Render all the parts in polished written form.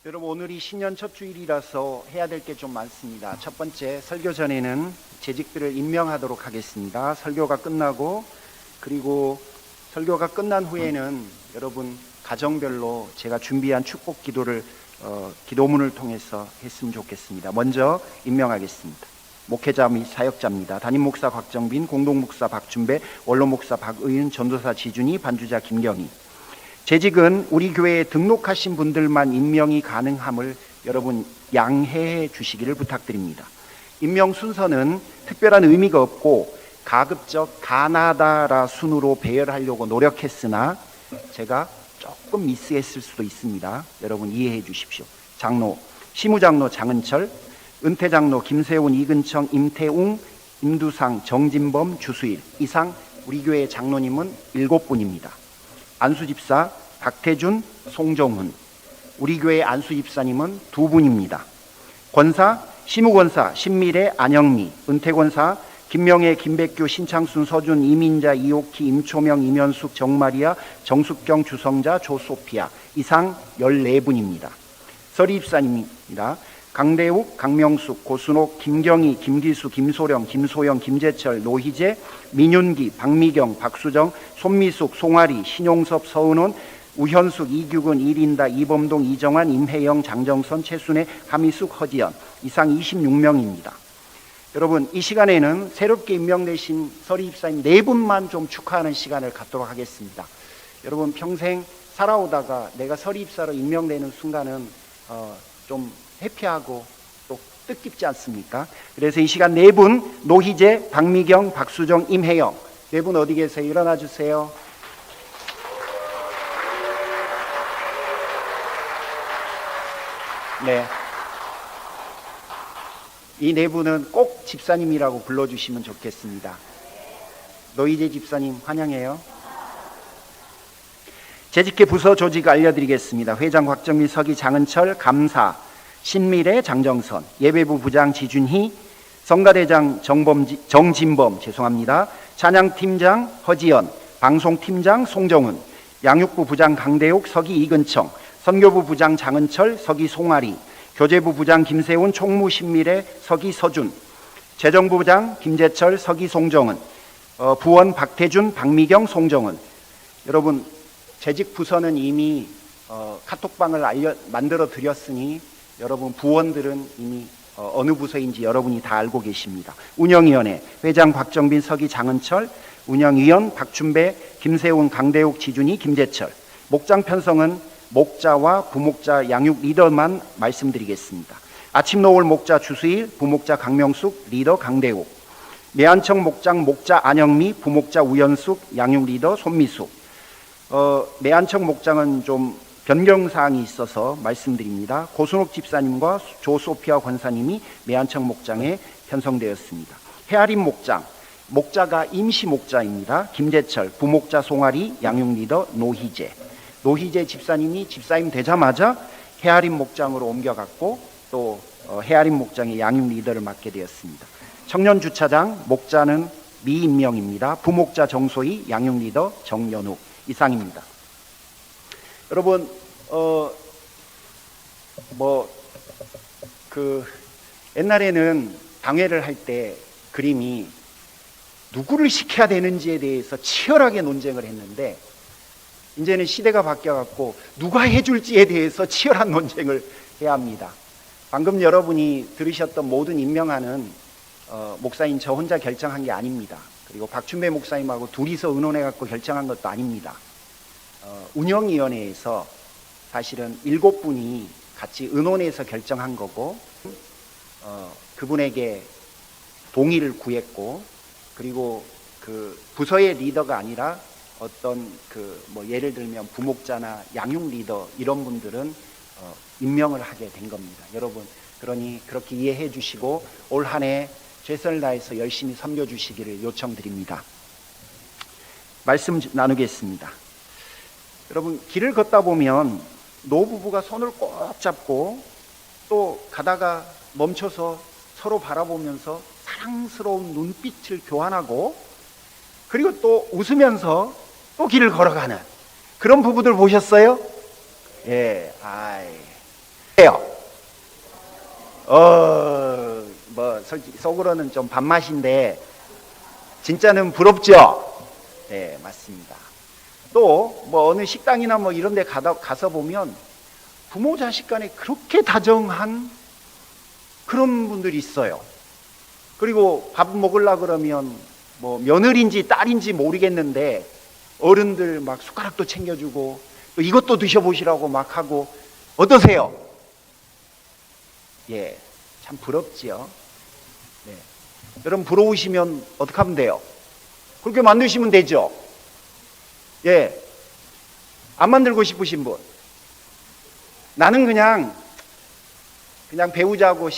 여러분, 오늘이 신년 첫 주일이라서 해야 될 게 좀 많습니다. 첫 번째, 설교 전에는 재직들을 임명하도록 하겠습니다. 설교가 끝나고, 그리고 설교가 끝난 후에는 여러분 가정별로 제가 준비한 축복 기도를 기도문을 통해서 했으면 좋겠습니다. 먼저 임명하겠습니다. 목회자 및 사역자입니다. 담임 목사 곽정빈, 공동 목사 박준배, 원로 목사 박의윤, 전도사 지준이, 반주자 김경희. 재직은 우리 교회에 등록하신 분들만 임명이 가능함을 여러분 양해해 주시기를 부탁드립니다. 임명 순서는 특별한 의미가 없고 가급적 가나다라 순으로 배열하려고 노력했으나 제가 조금 미스했을 수도 있습니다. 여러분 이해해 주십시오. 장로, 시무장로 장은철, 은퇴장로 김세훈, 이근청, 임태웅, 임두상, 정진범, 주수일. 이상 우리 교회 장로님은 7분입니다. 안수집사 박태준, 송정훈. 우리 교회 안수집사님은 2분입니다. 권사, 시무권사 신미래, 안영미. 은퇴권사 김명애, 김백규, 신창순, 서준, 이민자, 이옥희, 임초명, 이면숙, 정마리아, 정숙경, 주성자, 조소피아. 이상 14분입니다. 서리입사님입니다. 강대욱, 강명숙, 고순옥, 김경희, 김기수, 김소령, 김소영, 김재철, 노희재, 민윤기, 박미경, 박수정, 손미숙, 송아리, 신용섭, 서은원, 우현숙, 이규근, 이린다, 이범동, 이정환, 임혜영, 장정선, 최순애, 하미숙, 허지연. 이상 26명입니다. 여러분, 이 시간에는 새롭게 임명되신 서리입사님 4분만 좀 축하하는 시간을 갖도록 하겠습니다. 여러분, 평생 살아오다가 내가 서리입사로 임명되는 순간은 좀 해피하고 또 뜻깊지 않습니까? 그래서 이 시간 4분, 노희재, 박미경, 박수정, 임혜영. 4분 어디 계세요? 일어나 주세요. 네. 이 4분은 꼭 집사님이라고 불러주시면 좋겠습니다. 노희재 집사님 환영해요. 재직계 부서 조직 알려드리겠습니다. 회장 곽정민, 서기 장은철, 감사 신미래, 장정선, 예배부 부장 지준희, 성가대장 정진범, 찬양팀장 허지연, 방송팀장 송정훈, 양육부 부장 강대욱, 서기 이근청, 선교부 부장 장은철, 서기 송아리, 교재부 부장 김세훈, 총무 신미래, 서기 서준, 재정부 부장 김재철, 서기 송정은, 부원 박태준, 박미경, 송정은. 여러분, 재직 부서는 이미 카톡방을 만들어 드렸으니 여러분 부원들은 이미 어느 부서인지 여러분이 다 알고 계십니다. 운영위원회 회장 곽정빈, 서기 장은철, 운영위원 박준배, 김세훈, 강대욱, 지준이, 김재철. 목장 편성은 목자와 부목자 양육 리더만 말씀드리겠습니다. 아침 노을 목자 주수일, 부목자 강명숙, 리더 강대욱. 매안청 목장 목자 안영미, 부목자 우연숙, 양육 리더 손미숙. 매안청 목장은 좀 변경사항이 있어서 말씀드립니다. 고순옥 집사님과 조소피아 권사님이 매안청 목장에 편성되었습니다. 헤아림 목장, 목자가 임시 목자입니다. 김재철, 부목자 송아리, 양육 리더 노희재. 노희재 집사님이 집사님 되자마자 헤아림 목장으로 옮겨갔고 또 헤아림 목장의 양육 리더를 맡게 되었습니다. 청년 주차장, 목자는 미임명입니다. 부목자 정소희, 양육 리더 정연욱. 이상입니다. 여러분, 옛날에는 당회를 할 때 그림이 누구를 시켜야 되는지에 대해서 치열하게 논쟁을 했는데 이제는 시대가 바뀌어갖고 누가 해줄지에 대해서 치열한 논쟁을 해야 합니다. 방금 여러분이 들으셨던 모든 임명하는 목사인 저 혼자 결정한 게 아닙니다. 그리고 박준배 목사님하고 둘이서 의논해갖고 결정한 것도 아닙니다. 운영위원회에서 사실은 7분이 같이 의논해서 결정한 거고 그분에게 동의를 구했고 그리고 그 부서의 리더가 아니라 어떤 예를 들면 부목자나 양육 리더 이런 분들은 임명을 하게 된 겁니다. 여러분, 그러니 그렇게 이해해 주시고 올 한 해 최선을 다해서 열심히 섬겨 주시기를 요청드립니다. 말씀 나누겠습니다. 여러분, 길을 걷다 보면 노부부가 손을 꼭 잡고 또 가다가 멈춰서 서로 바라보면서 사랑스러운 눈빛을 교환하고 그리고 또 웃으면서 또 길을 걸어가는 그런 부부들 보셨어요? 예, 어떠세요? 뭐 솔직히 속으로는 좀 밥맛인데 진짜는 부럽죠? 네, 맞습니다. 또 뭐 어느 식당이나 뭐 이런 데 가서 보면 부모 자식 간에 그렇게 다정한 그런 분들이 있어요. 그리고 밥 먹으려고 그러면 뭐 며느리인지 딸인지 모르겠는데 어른들 막 숟가락도 챙겨주고 또 이것도 드셔보시라고 막 하고 어떠세요? 예, 참 부럽지요. 네. 여러분 부러우시면 어떻게 하면 돼요? 그렇게 만드시면 되죠. 예, 안 만들고 싶으신 분, 나는 그냥 배우자고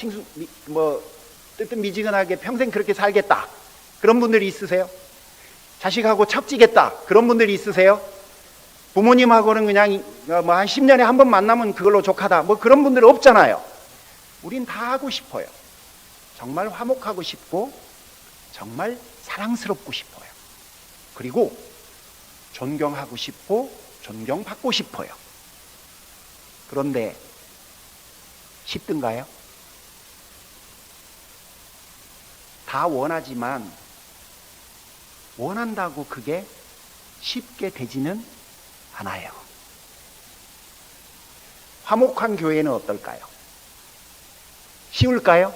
뜨뜻미지근하게 평생 그렇게 살겠다. 그런 분들이 있으세요? 자식하고 척지겠다. 그런 분들이 있으세요? 부모님하고는 그냥 뭐 한 10년에 한 번 만나면 그걸로 족하다. 뭐 그런 분들 없잖아요. 우린 다 하고 싶어요. 정말 화목하고 싶고 정말 사랑스럽고 싶어요. 그리고 존경하고 싶고 존경받고 싶어요. 그런데 쉽든가요? 다 원하지만 원한다고 그게 쉽게 되지는 않아요. 화목한 교회는 어떨까요? 쉬울까요?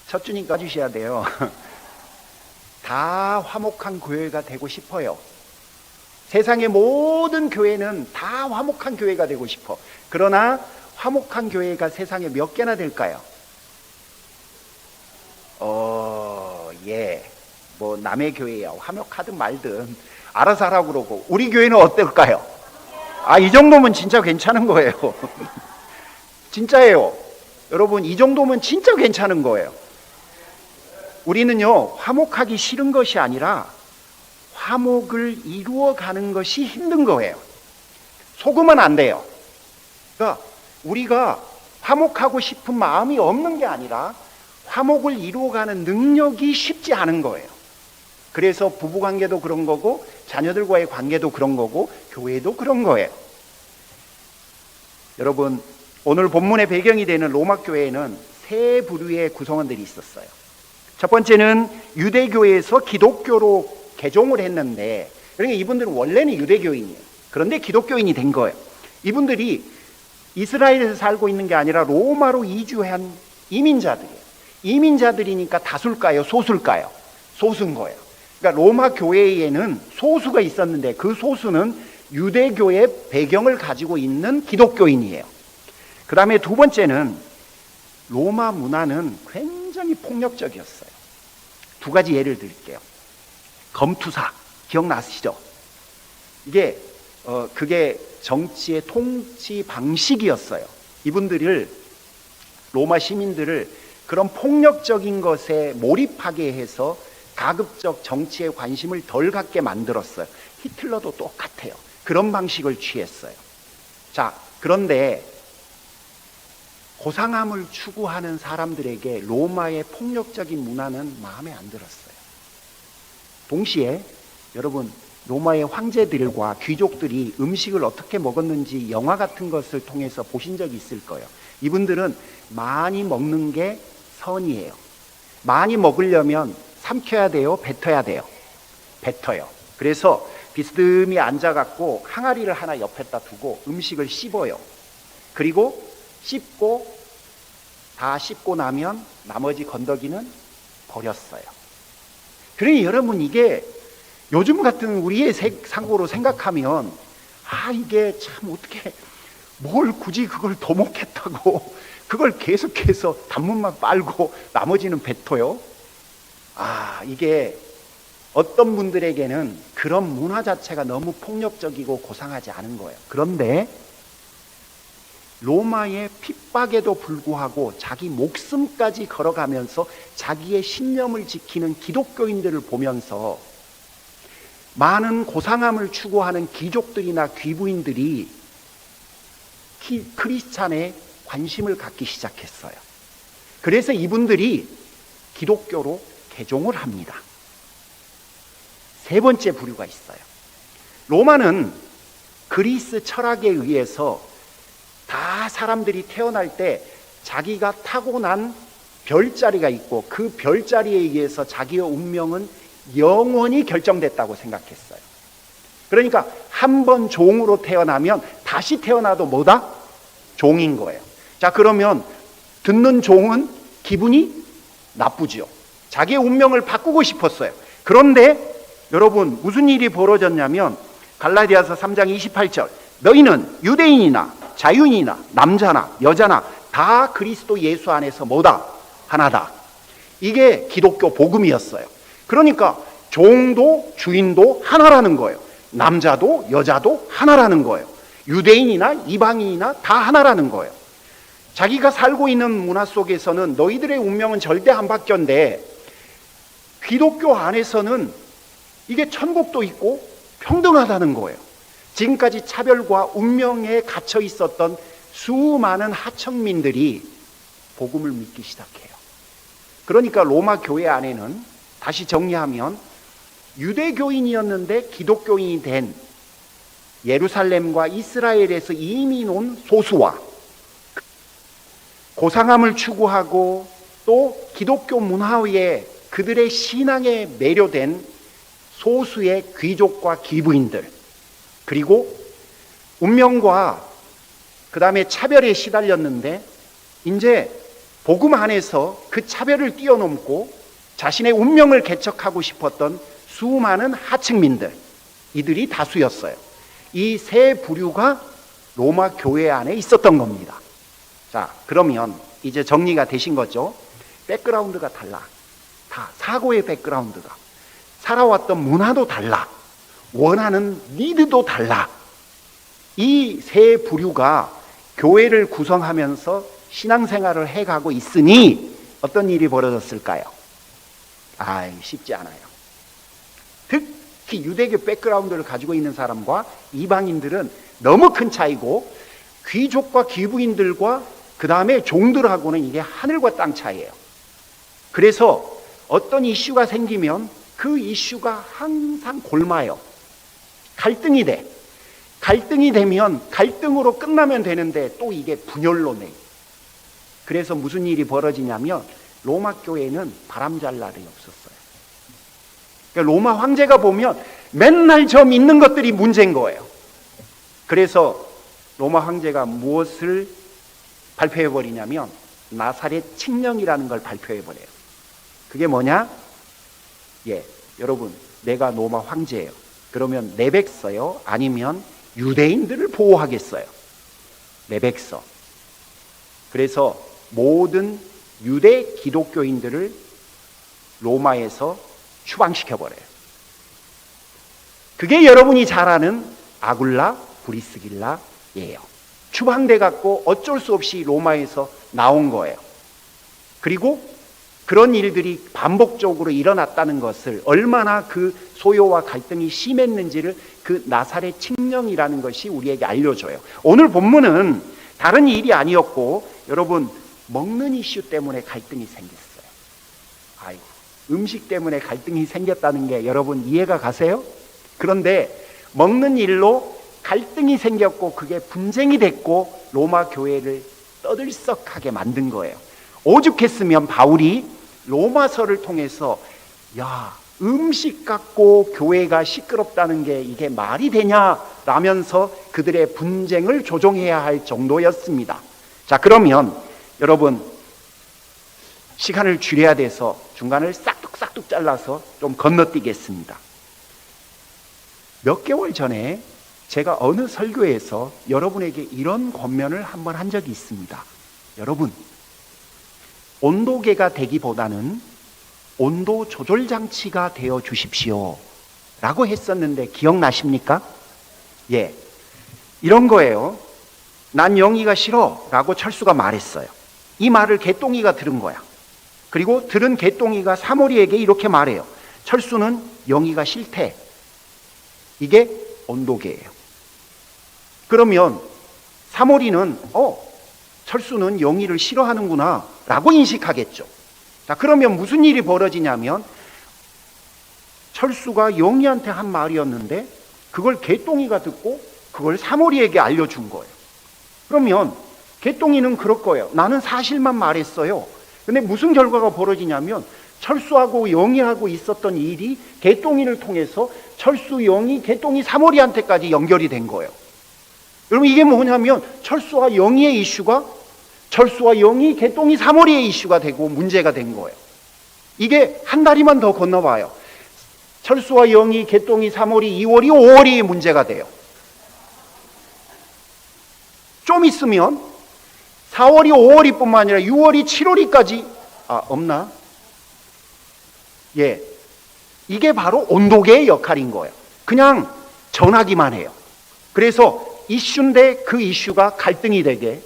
첫 주님 까주셔야 돼요. 다 화목한 교회가 되고 싶어요. 세상의 모든 교회는 다 화목한 교회가 되고 싶어. 그러나 화목한 교회가 세상에 몇 개나 될까요? 예. 뭐 남의 교회야 화목하든 말든 알아서 하라고 그러고 우리 교회는 어떨까요? 이 정도면 진짜 괜찮은 거예요. 진짜예요. 여러분 이 정도면 진짜 괜찮은 거예요. 우리는요 화목하기 싫은 것이 아니라 화목을 이루어가는 것이 힘든 거예요. 속으면 안 돼요. 그러니까 우리가 화목하고 싶은 마음이 없는 게 아니라 화목을 이루어가는 능력이 쉽지 않은 거예요. 그래서 부부관계도 그런 거고 자녀들과의 관계도 그런 거고 교회도 그런 거예요. 여러분 오늘 본문의 배경이 되는 로마 교회에는 세 부류의 구성원들이 있었어요. 첫 번째는 유대교에서 기독교로 개종을 했는데, 그러니까 이분들은 원래는 유대교인이에요. 그런데 기독교인이 된 거예요. 이분들이 이스라엘에서 살고 있는 게 아니라 로마로 이주한 이민자들이에요. 이민자들이니까 다수일까요? 소수일까요? 소수인 거예요. 그러니까 로마 교회에는 소수가 있었는데 그 소수는 유대교의 배경을 가지고 있는 기독교인이에요. 그 다음에 두 번째는 로마 문화는 굉장히 폭력적이었어요. 두 가지 예를 드릴게요. 검투사 기억나시죠? 이게 그게 정치의 통치 방식이었어요. 이분들을 로마 시민들을 그런 폭력적인 것에 몰입하게 해서 가급적 정치에 관심을 덜 갖게 만들었어요. 히틀러도 똑같아요. 그런 방식을 취했어요. 자, 그런데 고상함을 추구하는 사람들에게 로마의 폭력적인 문화는 마음에 안 들었어요. 동시에 여러분 로마의 황제들과 귀족들이 음식을 어떻게 먹었는지 영화 같은 것을 통해서 보신 적이 있을 거예요. 이분들은 많이 먹는 게 선이에요. 많이 먹으려면 삼켜야 돼요? 뱉어야 돼요? 뱉어요. 그래서 비스듬히 앉아갖고 항아리를 하나 옆에다 두고 음식을 씹어요. 그리고 다 씹고 나면 나머지 건더기는 버렸어요. 그러니 여러분 이게 요즘 같은 우리의 상고로 생각하면 이게 참 어떻게 뭘 굳이 그걸 더 먹겠다고 그걸 계속해서 단문만 빨고 나머지는 뱉어요. 이게 어떤 분들에게는 그런 문화 자체가 너무 폭력적이고 고상하지 않은 거예요. 그런데 로마의 핍박에도 불구하고 자기 목숨까지 걸어가면서 자기의 신념을 지키는 기독교인들을 보면서 많은 고상함을 추구하는 귀족들이나 귀부인들이 크리스찬에 관심을 갖기 시작했어요. 그래서 이분들이 기독교로 개종을 합니다. 세 번째 부류가 있어요. 로마는 그리스 철학에 의해서 다 사람들이 태어날 때 자기가 타고난 별자리가 있고 그 별자리에 의해서 자기의 운명은 영원히 결정됐다고 생각했어요. 그러니까 한 번 종으로 태어나면 다시 태어나도 뭐다? 종인 거예요. 자, 그러면 듣는 종은 기분이 나쁘죠. 자기의 운명을 바꾸고 싶었어요. 그런데 여러분 무슨 일이 벌어졌냐면 갈라디아서 3장 28절 너희는 유대인이나 자유인이나 남자나 여자나 다 그리스도 예수 안에서 뭐다? 하나다. 이게 기독교 복음이었어요. 그러니까 종도 주인도 하나라는 거예요. 남자도 여자도 하나라는 거예요. 유대인이나 이방인이나 다 하나라는 거예요. 자기가 살고 있는 문화 속에서는 너희들의 운명은 절대 안 바뀌었는데 기독교 안에서는 이게 천국도 있고 평등하다는 거예요. 지금까지 차별과 운명에 갇혀 있었던 수많은 하청민들이 복음을 믿기 시작해요. 그러니까 로마 교회 안에는 다시 정리하면 유대교인이었는데 기독교인이 된 예루살렘과 이스라엘에서 이민 온 소수와 고상함을 추구하고 또 기독교 문화에 그들의 신앙에 매료된 소수의 귀족과 기부인들, 그리고 운명과 그 다음에 차별에 시달렸는데 이제 복음 안에서 그 차별을 뛰어넘고 자신의 운명을 개척하고 싶었던 수많은 하층민들, 이들이 다수였어요. 이 세 부류가 로마 교회 안에 있었던 겁니다. 자, 그러면 이제 정리가 되신 거죠? 백그라운드가 달라. 다 사고의 백그라운드가, 살아왔던 문화도 달라, 원하는 니드도 달라. 이 세 부류가 교회를 구성하면서 신앙생활을 해가고 있으니 어떤 일이 벌어졌을까요? 쉽지 않아요. 특히 유대교 백그라운드를 가지고 있는 사람과 이방인들은 너무 큰 차이고, 귀족과 기부인들과 그 다음에 종들하고는 이게 하늘과 땅 차이예요. 그래서 어떤 이슈가 생기면 그 이슈가 항상 골마요. 갈등이 돼. 갈등이 되면 갈등으로 끝나면 되는데 또 이게 분열로 내. 그래서 무슨 일이 벌어지냐면 로마 교회는 바람 잘 날이 없었어요. 그러니까 로마 황제가 보면 맨날 저 믿는 것들이 문제인 거예요. 그래서 로마 황제가 무엇을 발표해버리냐면 나사렛 칙령이라는 걸 발표해버려요. 그게 뭐냐? 여러분, 내가 로마 황제예요. 그러면 내 백서요? 아니면 유대인들을 보호하겠어요? 내 백서. 그래서 모든 유대 기독교인들을 로마에서 추방시켜버려요. 그게 여러분이 잘 아는 아굴라 브리스길라예요. 추방돼 갖고 어쩔 수 없이 로마에서 나온 거예요. 그리고 그런 일들이 반복적으로 일어났다는 것을, 얼마나 그 소요와 갈등이 심했는지를 그 나사렛 칙령이라는 것이 우리에게 알려줘요. 오늘 본문은 다른 일이 아니었고, 여러분, 먹는 이슈 때문에 갈등이 생겼어요. 음식 때문에 갈등이 생겼다는 게 여러분 이해가 가세요? 그런데 먹는 일로 갈등이 생겼고 그게 분쟁이 됐고 로마 교회를 떠들썩하게 만든 거예요. 오죽했으면 바울이 로마서를 통해서 음식 갖고 교회가 시끄럽다는 게 이게 말이 되냐라면서 그들의 분쟁을 조정해야 할 정도였습니다. 자, 그러면 여러분 시간을 줄여야 돼서 중간을 싹둑싹둑 잘라서 좀 건너뛰겠습니다. 몇 개월 전에 제가 어느 설교에서 여러분에게 이런 권면을 한번 한 적이 있습니다. 여러분, 온도계가 되기보다는 온도 조절 장치가 되어 주십시오 라고 했었는데 기억나십니까? 이런 거예요. 난 영희가 싫어 라고 철수가 말했어요. 이 말을 개똥이가 들은 거야. 그리고 들은 개똥이가 사모리에게 이렇게 말해요. 철수는 영희가 싫대. 이게 온도계예요. 그러면 사모리는 철수는 영희를 싫어하는구나 라고 인식하겠죠. 자, 그러면 무슨 일이 벌어지냐면 철수가 영희한테 한 말이었는데 그걸 개똥이가 듣고 그걸 사모리에게 알려준 거예요. 그러면 개똥이는 그럴 거예요. 나는 사실만 말했어요. 근데 무슨 결과가 벌어지냐면 철수하고 영희하고 있었던 일이 개똥이를 통해서 철수, 영희, 개똥이, 사모리한테까지 연결이 된 거예요. 여러분, 이게 뭐냐면 철수와 영희의 이슈가 철수와 영희, 개똥이, 사모리의 이슈가 되고 문제가 된 거예요. 이게 한 다리만 더 건너봐요. 철수와 영희, 개똥이, 사모리, 2월이 5월이 문제가 돼요. 좀 있으면 4월이 5월이 뿐만 아니라 6월이 7월이까지 없나? 예, 이게 바로 온도계의 역할인 거예요. 그냥 전하기만 해요. 그래서 이슈인데 그 이슈가 갈등이 되게,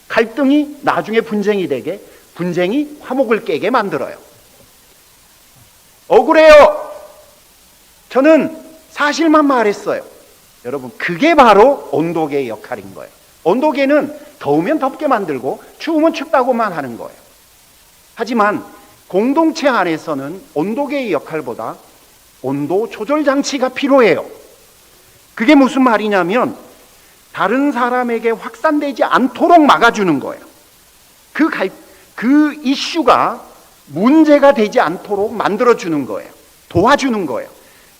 갈등이 나중에 분쟁이 되게, 분쟁이 화목을 깨게 만들어요. 억울해요. 저는 사실만 말했어요. 여러분, 그게 바로 온도계의 역할인 거예요. 온도계는 더우면 덥게 만들고 추우면 춥다고만 하는 거예요. 하지만 공동체 안에서는 온도계의 역할보다 온도 조절 장치가 필요해요. 그게 무슨 말이냐면 다른 사람에게 확산되지 않도록 막아주는 거예요. 그 이슈가 문제가 되지 않도록 만들어주는 거예요. 도와주는 거예요.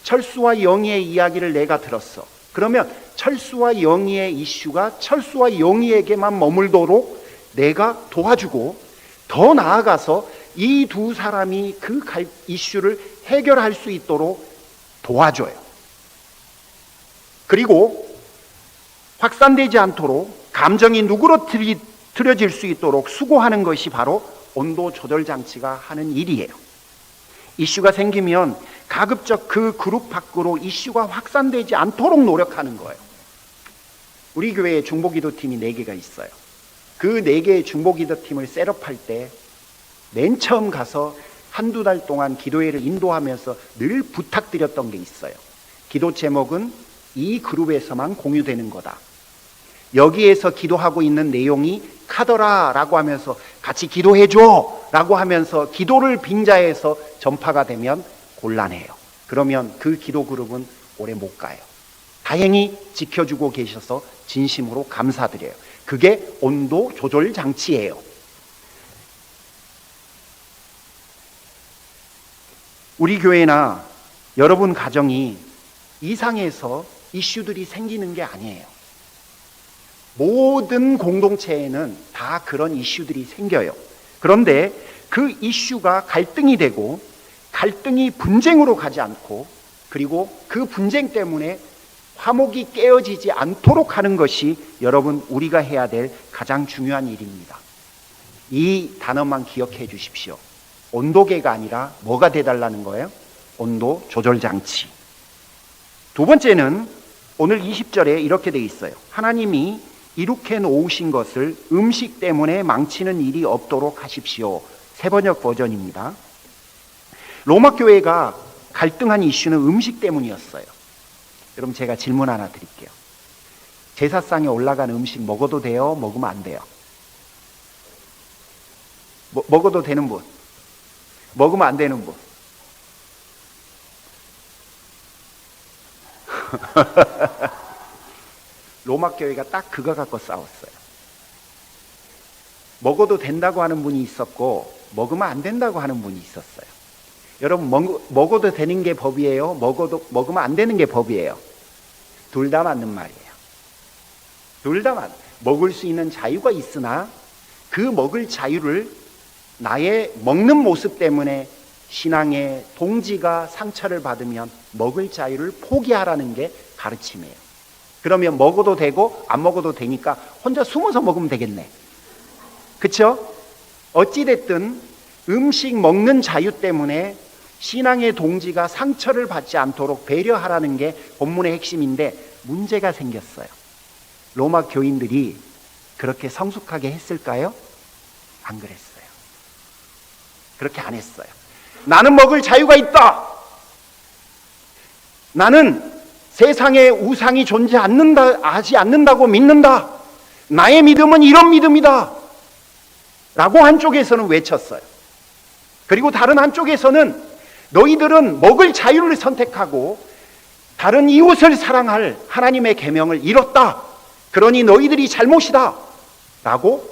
철수와 영희의 이야기를 내가 들었어. 그러면 철수와 영희의 이슈가 철수와 영희에게만 머물도록 내가 도와주고, 더 나아가서 이 두 사람이 그 이슈를 해결할 수 있도록 도와줘요. 그리고 확산되지 않도록 감정이 누그러뜨려질 수 있도록 수고하는 것이 바로 온도 조절 장치가 하는 일이에요. 이슈가 생기면 가급적 그 그룹 밖으로 이슈가 확산되지 않도록 노력하는 거예요. 우리 교회에 중보기도팀이 4개가 있어요. 그 4개의 중보기도팀을 셋업할 때 맨 처음 가서 한두 달 동안 기도회를 인도하면서 늘 부탁드렸던 게 있어요. 기도 제목은 이 그룹에서만 공유되는 거다. 여기에서 기도하고 있는 내용이 카더라 라고 하면서 같이 기도해줘 라고 하면서 기도를 빙자해서 전파가 되면 곤란해요. 그러면 그 기도 그룹은 오래 못 가요. 다행히 지켜주고 계셔서 진심으로 감사드려요. 그게 온도 조절 장치예요. 우리 교회나 여러분 가정이 이상해서 이슈들이 생기는 게 아니에요. 모든 공동체에는 다 그런 이슈들이 생겨요. 그런데 그 이슈가 갈등이 되고 갈등이 분쟁으로 가지 않고, 그리고 그 분쟁 때문에 화목이 깨어지지 않도록 하는 것이 여러분 우리가 해야 될 가장 중요한 일입니다. 이 단어만 기억해 주십시오. 온도계가 아니라 뭐가 돼달라는 거예요? 온도 조절 장치. 두 번째는 오늘 20절에 이렇게 돼 있어요. 하나님이 이룩해 놓으신 것을 음식 때문에 망치는 일이 없도록 하십시오. 새번역 버전입니다. 로마 교회가 갈등한 이슈는 음식 때문이었어요. 여러분, 제가 질문 하나 드릴게요. 제사상에 올라간 음식 먹어도 돼요? 먹으면 안 돼요? 먹어도 되는 분? 먹으면 안 되는 분? 로마 교회가 딱 그거 갖고 싸웠어요. 먹어도 된다고 하는 분이 있었고 먹으면 안 된다고 하는 분이 있었어요. 여러분, 먹어도 되는 게 법이에요? 먹으면 안 되는 게 법이에요? 둘 다 맞는 말이에요. 둘 다 먹을 수 있는 자유가 있으나 그 먹을 자유를 나의 먹는 모습 때문에 신앙의 동지가 상처를 받으면 먹을 자유를 포기하라는 게 가르침이에요. 그러면 먹어도 되고 안 먹어도 되니까 혼자 숨어서 먹으면 되겠네. 그렇죠? 어찌됐든 음식 먹는 자유 때문에 신앙의 동지가 상처를 받지 않도록 배려하라는 게 본문의 핵심인데 문제가 생겼어요. 로마 교인들이 그렇게 성숙하게 했을까요? 안 그랬어요. 그렇게 안 했어요. 나는 먹을 자유가 있다. 나는 세상에 우상이 하지 않는다고 믿는다. 나의 믿음은 이런 믿음이다. 라고 한쪽에서는 외쳤어요. 그리고 다른 한쪽에서는 너희들은 먹을 자유를 선택하고 다른 이웃을 사랑할 하나님의 계명을 잃었다. 그러니 너희들이 잘못이다. 라고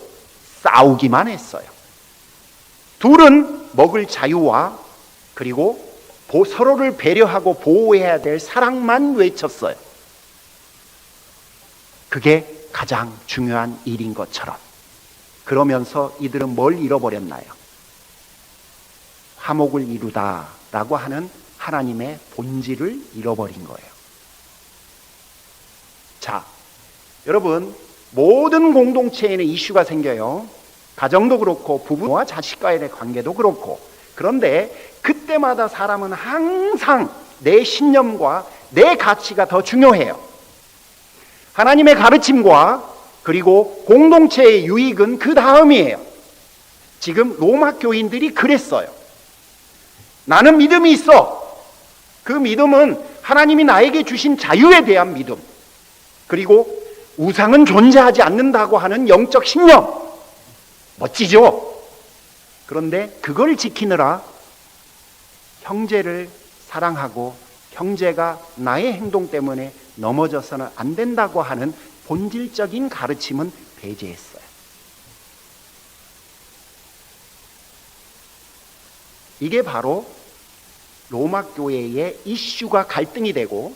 싸우기만 했어요. 둘은 먹을 자유와 그리고 서로를 배려하고 보호해야 될 사랑만 외쳤어요. 그게 가장 중요한 일인 것처럼. 그러면서 이들은 뭘 잃어버렸나요? 화목을 이루다라고 하는 하나님의 본질을 잃어버린 거예요. 자, 여러분, 모든 공동체에는 이슈가 생겨요. 가정도 그렇고 부부와 자식과의 관계도 그렇고. 그런데 그때마다 사람은 항상 내 신념과 내 가치가 더 중요해요. 하나님의 가르침과 그리고 공동체의 유익은 그 다음이에요. 지금 로마 교인들이 그랬어요. 나는 믿음이 있어. 그 믿음은 하나님이 나에게 주신 자유에 대한 믿음, 그리고 우상은 존재하지 않는다고 하는 영적 신념. 멋지죠? 그런데 그걸 지키느라 형제를 사랑하고 형제가 나의 행동 때문에 넘어져서는 안 된다고 하는 본질적인 가르침은 배제했어요. 이게 바로 로마 교회의 이슈가 갈등이 되고,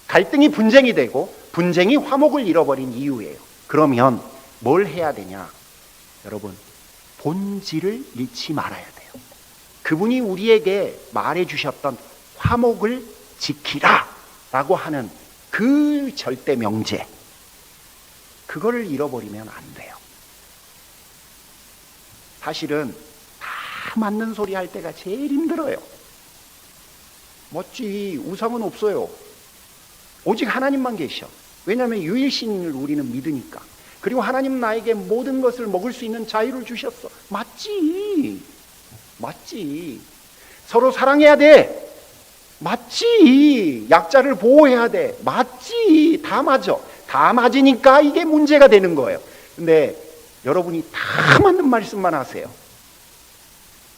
갈등이 분쟁이 되고, 분쟁이 화목을 잃어버린 이유예요. 그러면 뭘 해야 되냐? 여러분, 본질을 잃지 말아야 돼요. 그분이 우리에게 말해 주셨던 화목을 지키라 라고 하는 그 절대 명제, 그거를 잃어버리면 안 돼요. 사실은 다 맞는 소리 할 때가 제일 힘들어요. 멋지, 우상은 없어요. 오직 하나님만 계셔. 왜냐하면 유일신을 우리는 믿으니까. 그리고 하나님 나에게 모든 것을 먹을 수 있는 자유를 주셨어. 맞지. 맞지. 서로 사랑해야 돼. 맞지. 약자를 보호해야 돼. 맞지. 다 맞아. 다 맞으니까 이게 문제가 되는 거예요. 근데 여러분이 다 맞는 말씀만 하세요.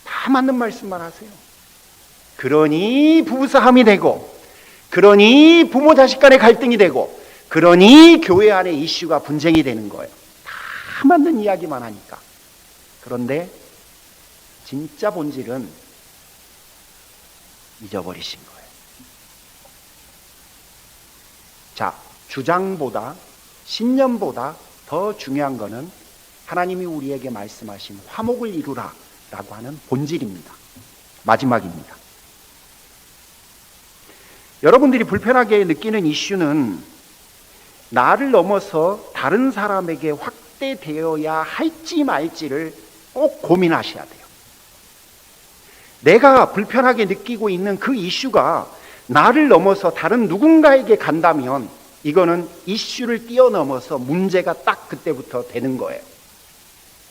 다 맞는 말씀만 하세요. 그러니 부부싸움이 되고, 그러니 부모 자식 간의 갈등이 되고, 그러니 교회 안에 이슈가 분쟁이 되는 거예요. 다 맞는 이야기만 하니까. 그런데 진짜 본질은 잊어버리신 거예요. 자, 주장보다, 신념보다 더 중요한 것은 하나님이 우리에게 말씀하신 화목을 이루라 라고 하는 본질입니다. 마지막입니다. 여러분들이 불편하게 느끼는 이슈는 나를 넘어서 다른 사람에게 확대되어야 할지 말지를 꼭 고민하셔야 돼요. 내가 불편하게 느끼고 있는 그 이슈가 나를 넘어서 다른 누군가에게 간다면 이거는 이슈를 뛰어넘어서 문제가 딱 그때부터 되는 거예요.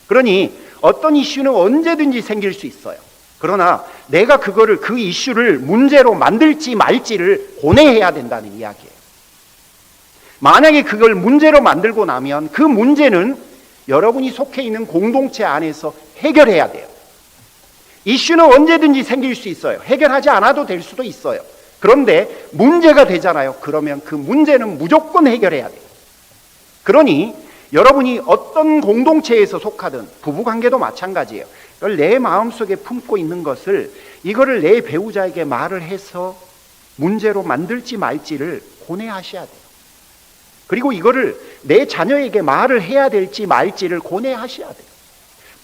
그러니 어떤 이슈는 언제든지 생길 수 있어요. 그러나 내가 그 이슈를 문제로 만들지 말지를 고뇌해야 된다는 이야기예요. 만약에 그걸 문제로 만들고 나면 그 문제는 여러분이 속해 있는 공동체 안에서 해결해야 돼요. 이슈는 언제든지 생길 수 있어요. 해결하지 않아도 될 수도 있어요. 그런데 문제가 되잖아요. 그러면 그 문제는 무조건 해결해야 돼요. 그러니 여러분이 어떤 공동체에서 속하든 부부관계도 마찬가지예요. 내 마음속에 품고 있는 것을 이거를 내 배우자에게 말을 해서 문제로 만들지 말지를 고뇌하셔야 돼요. 그리고 이거를 내 자녀에게 말을 해야 될지 말지를 고뇌하셔야 돼요.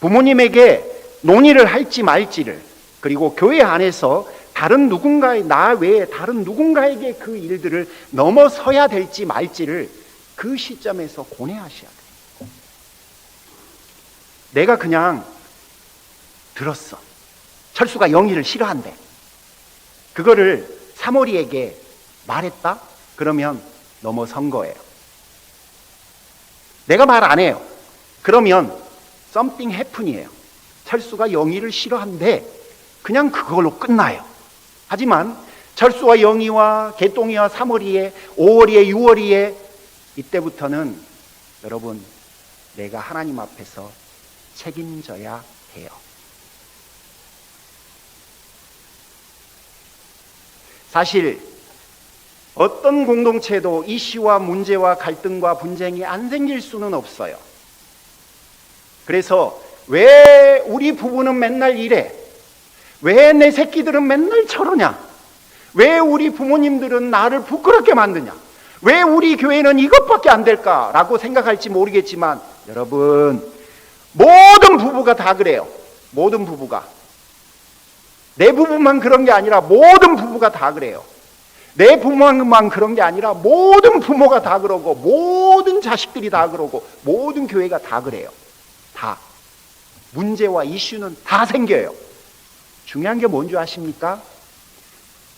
부모님에게 논의를 할지 말지를, 그리고 교회 안에서 다른 누군가의, 나 외에 다른 누군가에게 그 일들을 넘어서야 될지 말지를 그 시점에서 고뇌하셔야 돼요. 내가 그냥 들었어. 철수가 영희를 싫어한대. 그거를 사모리에게 말했다? 그러면 넘어선 거예요. 내가 말 안 해요. 그러면 something happen이에요. 철수가 영희를 싫어한대. 그냥 그걸로 끝나요. 하지만 철수와 영희와 개똥이와 사모리에 5월이에 6월이에 이때부터는 여러분, 내가 하나님 앞에서 책임져야 해요. 사실 어떤 공동체도 이슈와 문제와 갈등과 분쟁이 안 생길 수는 없어요. 그래서 왜 우리 부부는 맨날 이래? 왜 내 새끼들은 맨날 저러냐? 왜 우리 부모님들은 나를 부끄럽게 만드냐? 왜 우리 교회는 이것밖에 안 될까라고 생각할지 모르겠지만 여러분, 모든 부부가 다 그래요. 모든 부부가. 내 부부만 그런 게 아니라 모든 부부가 다 그래요. 내 부모만 그런 게 아니라 모든 부모가 다 그러고 모든 자식들이 다 그러고 모든 교회가 다 그래요. 다. 문제와 이슈는 다 생겨요. 중요한 게 뭔지 아십니까?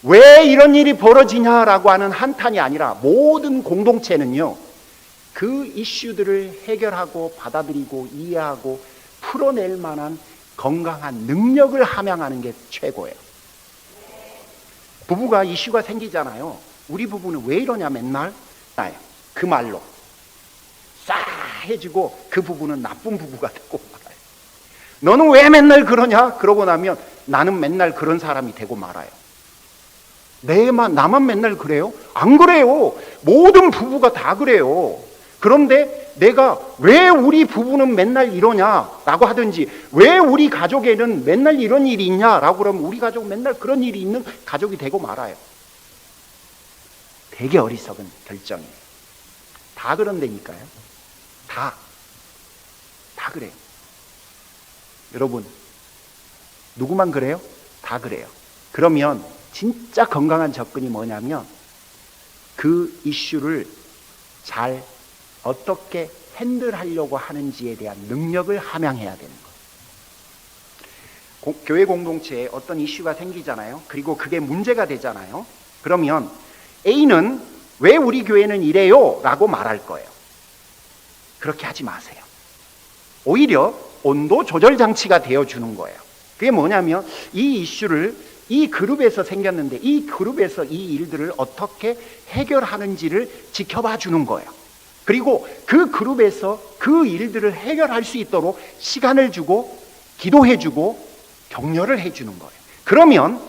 왜 이런 일이 벌어지냐라고 하는 한탄이 아니라 모든 공동체는요, 그 이슈들을 해결하고 받아들이고 이해하고 풀어낼 만한 건강한 능력을 함양하는 게 최고예요. 부부가 이슈가 생기잖아요. 우리 부부는 왜 이러냐 맨날? 그 말로 싸해지고 그 부부는 나쁜 부부가 되고 말아요. 너는 왜 맨날 그러냐? 그러고 나면 나는 맨날 그런 사람이 되고 말아요. 나만 맨날 그래요? 안 그래요. 모든 부부가 다 그래요. 그런데 내가 왜 우리 부부는 맨날 이러냐라고 하든지 왜 우리 가족에는 맨날 이런 일이 있냐라고 그러면 우리 가족 맨날 그런 일이 있는 가족이 되고 말아요. 되게 어리석은 결정이에요. 다 그런다니까요. 다 그래요. 여러분, 누구만 그래요? 다 그래요. 그러면 진짜 건강한 접근이 뭐냐면 그 이슈를 잘 어떻게 핸들하려고 하는지에 대한 능력을 함양해야 되는 거예요. 교회 공동체에 어떤 이슈가 생기잖아요. 그리고 그게 문제가 되잖아요. 그러면 A는 왜 우리 교회는 이래요? 라고 말할 거예요. 그렇게 하지 마세요. 오히려 온도 조절 장치가 되어주는 거예요. 그게 뭐냐면 이 이슈를 이 그룹에서 생겼는데 이 그룹에서 이 일들을 어떻게 해결하는지를 지켜봐 주는 거예요. 그리고 그 그룹에서 그 일들을 해결할 수 있도록 시간을 주고 기도해 주고 격려를 해 주는 거예요. 그러면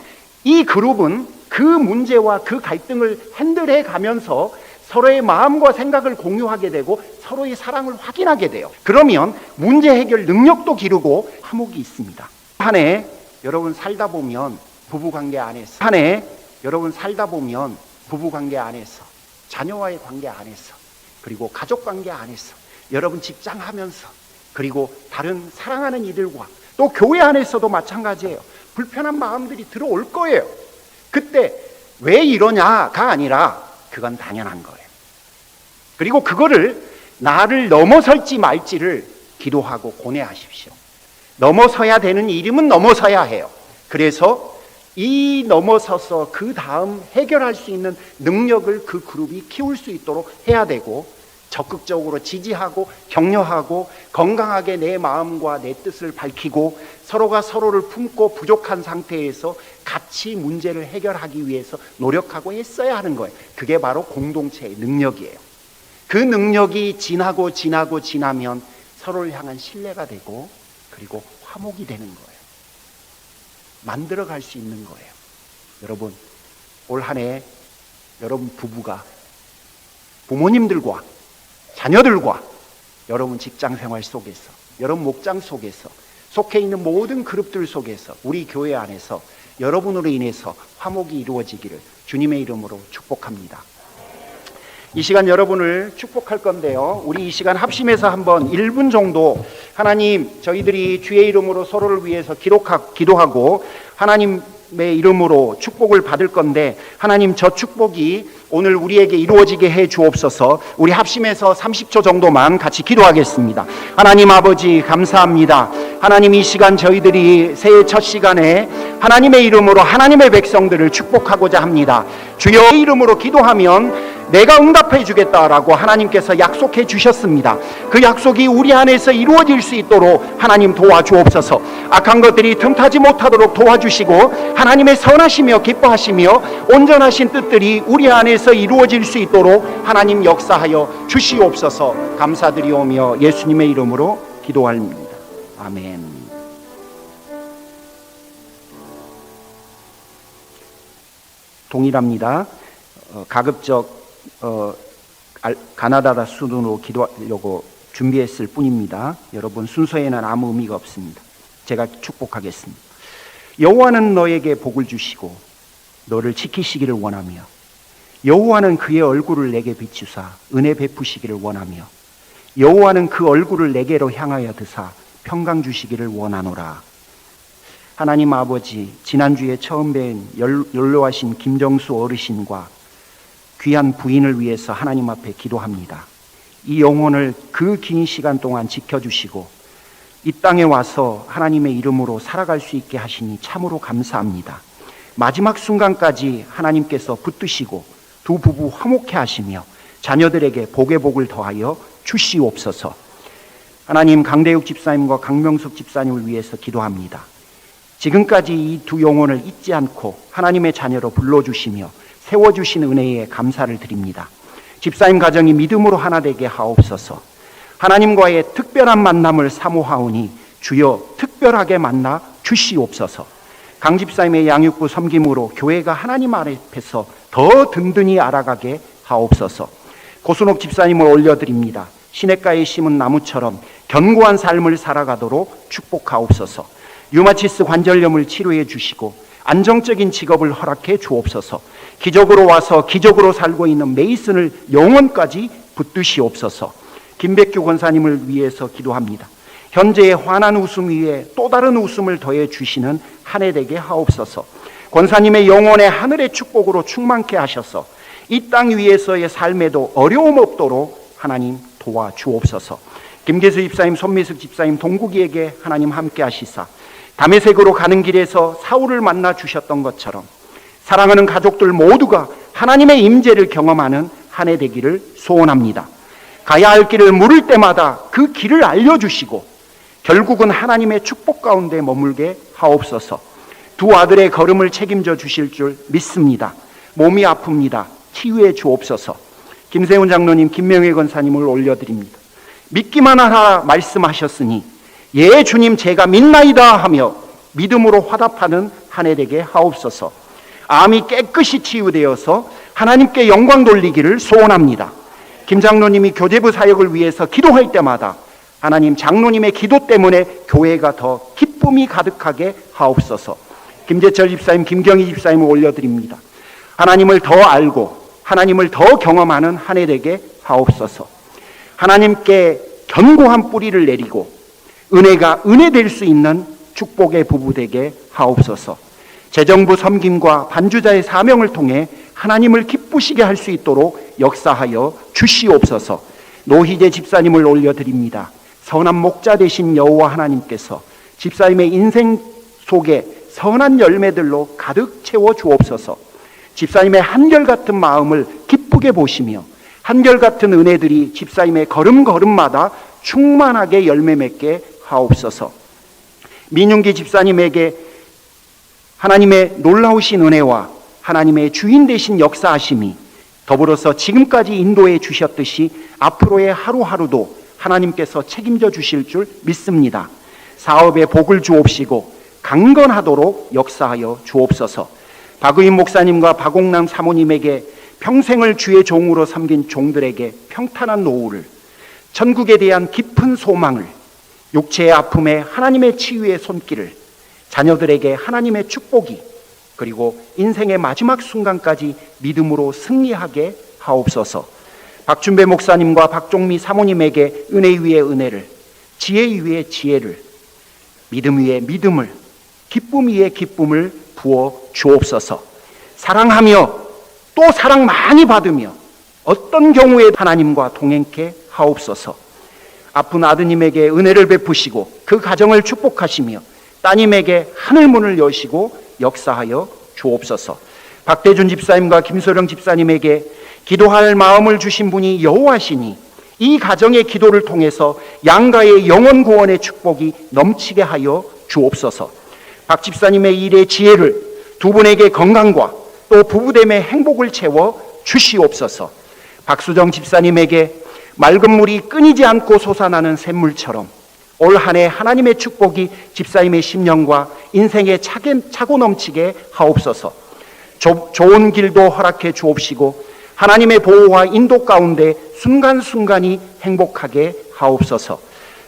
이 그룹은 그 문제와 그 갈등을 핸들해 가면서 서로의 마음과 생각을 공유하게 되고 서로의 사랑을 확인하게 돼요. 그러면 문제 해결 능력도 기르고 화목이 있습니다. 한 해 여러분 살다 보면 부부관계 안에서 부부관계 안에서 자녀와의 관계 안에서 그리고 가족관계 안에서 여러분 직장하면서 그리고 다른 사랑하는 이들과 또 교회 안에서도 마찬가지예요. 불편한 마음들이 들어올 거예요. 그때 왜 이러냐가 아니라 그건 당연한 거예요. 그리고 그거를 나를 넘어설지 말지를 기도하고 고뇌하십시오. 넘어서야 되는 일이면 넘어서야 해요. 그래서 이 넘어서서 그 다음 해결할 수 있는 능력을 그 그룹이 키울 수 있도록 해야 되고 적극적으로 지지하고 격려하고 건강하게 내 마음과 내 뜻을 밝히고 서로가 서로를 품고 부족한 상태에서 같이 문제를 해결하기 위해서 노력하고 했어야 하는 거예요. 그게 바로 공동체의 능력이에요. 그 능력이 지나면 서로를 향한 신뢰가 되고 그리고 화목이 되는 거예요. 만들어갈 수 있는 거예요. 여러분, 올 한 해 여러분 부부가 부모님들과 자녀들과 여러분 직장생활 속에서 여러분 목장 속에서 속해 있는 모든 그룹들 속에서 우리 교회 안에서 여러분으로 인해서 화목이 이루어지기를 주님의 이름으로 축복합니다. 이 시간 여러분을 축복할 건데요. 우리 이 시간 합심해서 한번 1분 정도 하나님, 저희들이 주의 이름으로 서로를 위해서 기도하고 하나님의 이름으로 축복을 받을 건데 하나님, 저 축복이 오늘 우리에게 이루어지게 해 주옵소서. 우리 합심해서 30초 정도만 같이 기도하겠습니다. 하나님 아버지 감사합니다. 하나님, 이 시간 저희들이 새해 첫 시간에 하나님의 이름으로 하나님의 백성들을 축복하고자 합니다. 주여 이름으로 기도하면 내가 응답해 주겠다라고 하나님께서 약속해 주셨습니다. 그 약속이 우리 안에서 이루어질 수 있도록 하나님 도와주옵소서. 악한 것들이 틈타지 못하도록 도와주시고 하나님의 선하시며 기뻐하시며 온전하신 뜻들이 우리 안에서 이루어질 수 있도록 하나님 역사하여 주시옵소서. 감사드리오며 예수님의 이름으로 기도합니다. 아멘. 동일합니다. 가급적 가나다라 수준으로 기도하려고 준비했을 뿐입니다. 여러분, 순서에는 아무 의미가 없습니다. 제가 축복하겠습니다. 여호와는 너에게 복을 주시고 너를 지키시기를 원하며 여호와는 그의 얼굴을 내게 비추사 은혜 베푸시기를 원하며 여호와는 그 얼굴을 내게로 향하여 드사 평강 주시기를 원하노라. 하나님 아버지, 지난주에 처음 뵌 연로하신 김정수 어르신과 귀한 부인을 위해서 하나님 앞에 기도합니다. 이 영혼을 그 긴 시간 동안 지켜주시고 이 땅에 와서 하나님의 이름으로 살아갈 수 있게 하시니 참으로 감사합니다. 마지막 순간까지 하나님께서 붙드시고 두 부부 화목해 하시며 자녀들에게 복의 복을 더하여 주시옵소서. 하나님, 강대육 집사님과 강명숙 집사님을 위해서 기도합니다. 지금까지 이 두 영혼을 잊지 않고 하나님의 자녀로 불러주시며 세워주신 은혜에 감사를 드립니다. 집사님 가정이 믿음으로 하나 되게 하옵소서. 하나님과의 특별한 만남을 사모하오니 주여 특별하게 만나 주시옵소서. 강 집사님의 양육부 섬김으로 교회가 하나님 앞에서 더 든든히 알아가게 하옵소서. 고순옥 집사님을 올려드립니다. 시냇가에 심은 나무처럼 견고한 삶을 살아가도록 축복하옵소서. 류마티스 관절염을 치료해 주시고 안정적인 직업을 허락해 주옵소서. 기적으로 와서 기적으로 살고 있는 메이슨을 영원까지 붙드시옵소서. 김백규 권사님을 위해서 기도합니다. 현재의 환한 웃음 위에 또 다른 웃음을 더해 주시는 한 해 되게 하옵소서. 권사님의 영혼의 하늘의 축복으로 충만케 하셔서 이 땅 위에서의 삶에도 어려움 없도록 하나님 도와주옵소서. 김계수 집사님, 손미숙 집사님, 동국이에게 하나님 함께 하시사 다메섹으로 가는 길에서 사울을 만나 주셨던 것처럼 사랑하는 가족들 모두가 하나님의 임재를 경험하는 한 해 되기를 소원합니다. 가야 할 길을 물을 때마다 그 길을 알려주시고 결국은 하나님의 축복 가운데 머물게 하옵소서. 두 아들의 걸음을 책임져 주실 줄 믿습니다. 몸이 아픕니다. 치유해 주옵소서. 김세훈 장로님, 김명회 권사님을 올려드립니다. 믿기만 하라 말씀하셨으니 예 주님 제가 믿나이다 하며 믿음으로 화답하는 한 해 되게 하옵소서. 암이 깨끗이 치유되어서 하나님께 영광 돌리기를 소원합니다. 김 장로님이 교제부 사역을 위해서 기도할 때마다 하나님, 장로님의 기도 때문에 교회가 더 기쁨이 가득하게 하옵소서. 김재철 집사님, 김경희 집사님을 올려드립니다. 하나님을 더 알고 하나님을 더 경험하는 한 해 되게 하옵소서. 하나님께 견고한 뿌리를 내리고 은혜가 은혜 될 수 있는 축복의 부부 되게 하옵소서. 재정부 섬김과 반주자의 사명을 통해 하나님을 기쁘시게 할 수 있도록 역사하여 주시옵소서. 노희재 집사님을 올려드립니다. 선한 목자 되신 여호와 하나님께서 집사님의 인생 속에 선한 열매들로 가득 채워 주옵소서. 집사님의 한결같은 마음을 기쁘게 보시며 한결같은 은혜들이 집사님의 걸음걸음마다 충만하게 열매 맺게 하옵소서. 민윤기 집사님에게 하나님의 놀라우신 은혜와 하나님의 주인 되신 역사하심이 더불어서 지금까지 인도해 주셨듯이 앞으로의 하루하루도 하나님께서 책임져 주실 줄 믿습니다. 사업에 복을 주옵시고 강건하도록 역사하여 주옵소서. 박의인 목사님과 박옥남 사모님에게 평생을 주의 종으로 섬긴 종들에게 평탄한 노후를, 천국에 대한 깊은 소망을, 육체의 아픔에 하나님의 치유의 손길을, 자녀들에게 하나님의 축복이, 그리고 인생의 마지막 순간까지 믿음으로 승리하게 하옵소서. 박준배 목사님과 박종미 사모님에게 은혜 위에 은혜를, 지혜 위에 지혜를, 믿음 위에 믿음을, 기쁨 위에 기쁨을 부어 주옵소서. 사랑하며 또 사랑 많이 받으며 어떤 경우에 하나님과 동행케 하옵소서. 아픈 아드님에게 은혜를 베푸시고 그 가정을 축복하시며 따님에게 하늘문을 여시고 역사하여 주옵소서. 박대준 집사님과 김소령 집사님에게 기도할 마음을 주신 분이 여호와시니 이 가정의 기도를 통해서 양가의 영원 구원의 축복이 넘치게 하여 주옵소서. 박 집사님의 일의 지혜를, 두 분에게 건강과 또 부부됨의 행복을 채워 주시옵소서. 박수정 집사님에게 맑은 물이 끊이지 않고 솟아나는 샘물처럼 올 한 해 하나님의 축복이 집사님의 심령과 인생에 차고 넘치게 하옵소서. 좋은 길도 허락해 주옵시고 하나님의 보호와 인도 가운데 순간순간이 행복하게 하옵소서.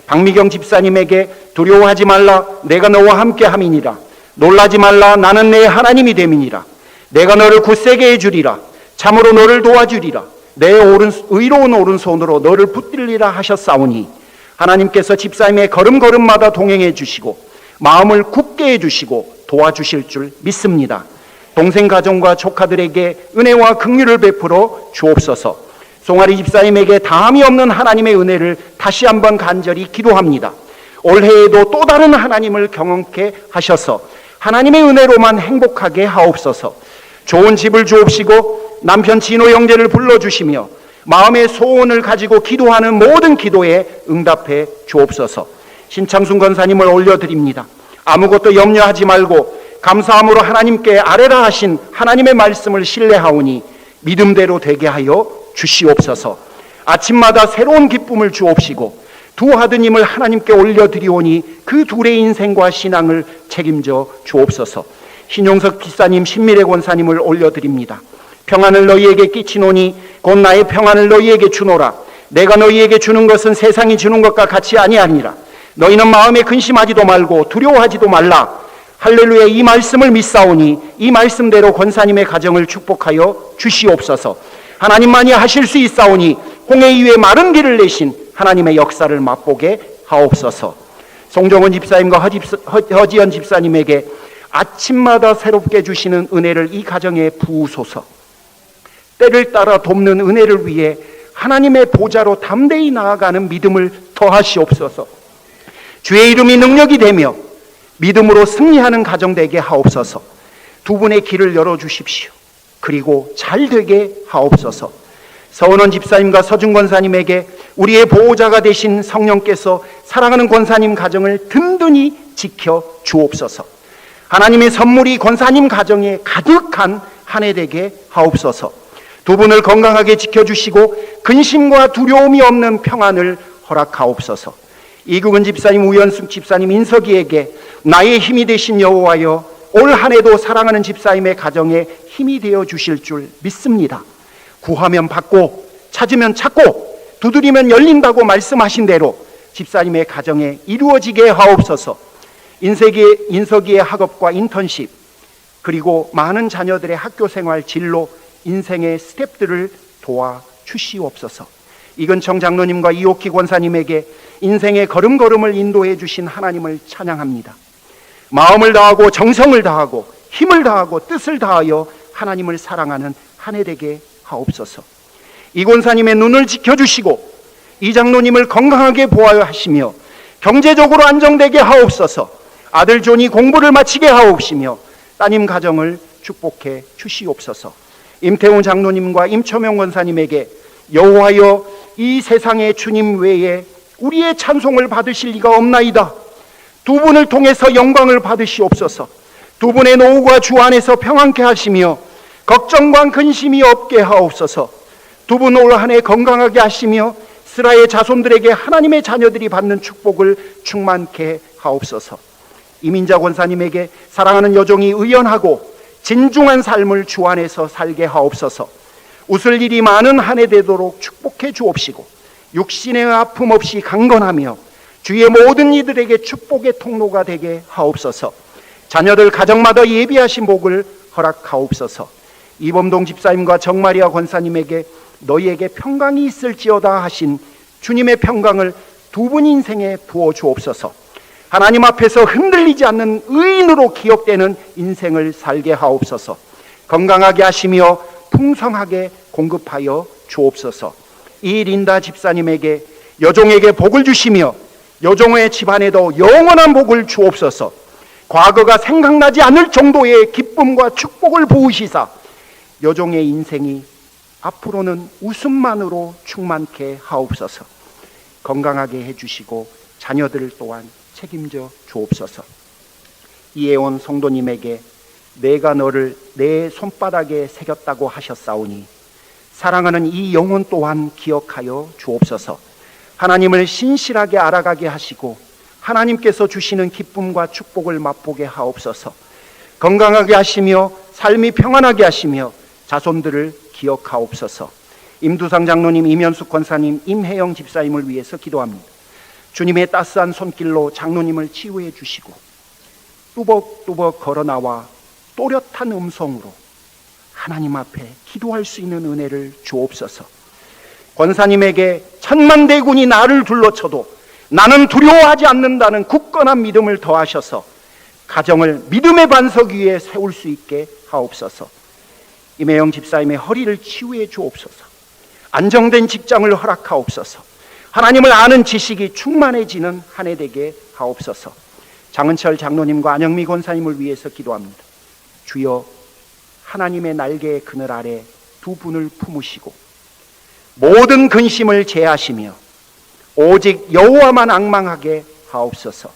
박미경 집사님에게 두려워하지 말라 내가 너와 함께 함이니라. 놀라지 말라 나는 내 하나님이 됨이니라. 내가 너를 굳세게 해주리라. 참으로 너를 도와주리라. 내 의로운 오른손으로 너를 붙들리라 하셨사오니 하나님께서 집사님의 걸음걸음마다 동행해 주시고 마음을 굳게 해주시고 도와주실 줄 믿습니다. 동생 가정과 조카들에게 은혜와 긍휼을 베풀어 주옵소서. 송아리 집사님에게 다함이 없는 하나님의 은혜를 다시 한번 간절히 기도합니다. 올해에도 또 다른 하나님을 경험케 하셔서 하나님의 은혜로만 행복하게 하옵소서. 좋은 집을 주옵시고 남편 진호 형제를 불러주시며 마음의 소원을 가지고 기도하는 모든 기도에 응답해 주옵소서. 신창순 권사님을 올려드립니다. 아무것도 염려하지 말고 감사함으로 하나님께 아뢰라 하신 하나님의 말씀을 신뢰하오니 믿음대로 되게 하여 주시옵소서. 아침마다 새로운 기쁨을 주옵시고 두 아드님을 하나님께 올려드리오니 그 둘의 인생과 신앙을 책임져 주옵소서. 신용석 기사님, 신미래 권사님을 올려드립니다. 평안을 너희에게 끼치노니 곧 나의 평안을 너희에게 주노라. 내가 너희에게 주는 것은 세상이 주는 것과 같이 아니하니라. 너희는 마음에 근심하지도 말고 두려워하지도 말라. 할렐루야. 이 말씀을 믿사오니 이 말씀대로 권사님의 가정을 축복하여 주시옵소서. 하나님만이 하실 수 있사오니 홍해 위에 마른 길을 내신 하나님의 역사를 맛보게 하옵소서. 송정원 집사님과 허지연 집사님에게 아침마다 새롭게 주시는 은혜를 이 가정에 부으소서. 때를 따라 돕는 은혜를 위해 하나님의 보좌로 담대히 나아가는 믿음을 더하시옵소서. 주의 이름이 능력이 되며 믿음으로 승리하는 가정 되게 하옵소서. 두 분의 길을 열어주십시오. 그리고 잘 되게 하옵소서. 서은원 집사님과 서준 권사님에게 우리의 보호자가 되신 성령께서 사랑하는 권사님 가정을 든든히 지켜 주옵소서. 하나님의 선물이 권사님 가정에 가득한 한 해 되게 하옵소서. 두 분을 건강하게 지켜주시고 근심과 두려움이 없는 평안을 허락하옵소서. 이국은 집사님, 우연숙 집사님, 인석이에게 나의 힘이 되신 여호와여 올 한 해도 사랑하는 집사님의 가정에 힘이 되어 주실 줄 믿습니다. 구하면 받고 찾으면 찾고 두드리면 열린다고 말씀하신 대로 집사님의 가정에 이루어지게 하옵소서. 인석이의 학업과 인턴십 그리고 많은 자녀들의 학교생활 진로 인생의 스텝들을 도와주시옵소서. 이근청 장로님과 이옥희 권사님에게 인생의 걸음걸음을 인도해 주신 하나님을 찬양합니다. 마음을 다하고 정성을 다하고 힘을 다하고 뜻을 다하여 하나님을 사랑하는 한 해 되게 하옵소서. 이 권사님의 눈을 지켜주시고 이 장로님을 건강하게 보호하여 하시며 경제적으로 안정되게 하옵소서. 아들 존이 공부를 마치게 하옵시며 따님 가정을 축복해 주시옵소서. 임태훈 장로님과 임초명 권사님에게 여호와여 이 세상에 주님 외에 우리의 찬송을 받으실 리가 없나이다. 두 분을 통해서 영광을 받으시옵소서. 두 분의 노후가 주 안에서 평안케 하시며 걱정과 근심이 없게 하옵소서. 두 분 올 한 해 건강하게 하시며 스라의 자손들에게 하나님의 자녀들이 받는 축복을 충만케 하옵소서. 이민자 권사님에게 사랑하는 여종이 의연하고 진중한 삶을 주 안에서 살게 하옵소서. 웃을 일이 많은 한 해 되도록 축복해 주옵시고 육신의 아픔 없이 강건하며 주의 모든 이들에게 축복의 통로가 되게 하옵소서. 자녀들 가정마다 예비하신 복을 허락하옵소서. 이범동 집사님과 정마리아 권사님에게 너희에게 평강이 있을지어다 하신 주님의 평강을 두 분 인생에 부어 주옵소서. 하나님 앞에서 흔들리지 않는 의인으로 기억되는 인생을 살게 하옵소서. 건강하게 하시며 풍성하게 공급하여 주옵소서. 이 린다 집사님에게 여종에게 복을 주시며 여종의 집안에도 영원한 복을 주옵소서. 과거가 생각나지 않을 정도의 기쁨과 축복을 부으시사 여종의 인생이 앞으로는 웃음만으로 충만케 하옵소서. 건강하게 해주시고 자녀들을 또한 책임져 주옵소서. 이혜원 성도님에게 내가 너를 내 손바닥에 새겼다고 하셨사오니 사랑하는 이 영혼 또한 기억하여 주옵소서. 하나님을 신실하게 알아가게 하시고 하나님께서 주시는 기쁨과 축복을 맛보게 하옵소서. 건강하게 하시며 삶이 평안하게 하시며 자손들을 기억하옵소서. 임두상 장로님, 이면숙 권사님, 임혜영 집사님을 위해서 기도합니다. 주님의 따스한 손길로 장로님을 치유해 주시고 뚜벅뚜벅 걸어나와 또렷한 음성으로 하나님 앞에 기도할 수 있는 은혜를 주옵소서. 권사님에게 천만대군이 나를 둘러쳐도 나는 두려워하지 않는다는 굳건한 믿음을 더하셔서 가정을 믿음의 반석 위에 세울 수 있게 하옵소서. 임혜영 집사님의 허리를 치유해 주옵소서. 안정된 직장을 허락하옵소서. 하나님을 아는 지식이 충만해지는 한 해 되게 하옵소서. 장은철 장로님과 안영미 권사님을 위해서 기도합니다. 주여, 하나님의 날개의 그늘 아래 두 분을 품으시고 모든 근심을 제하시며 오직 여호와만 앙망하게 하옵소서.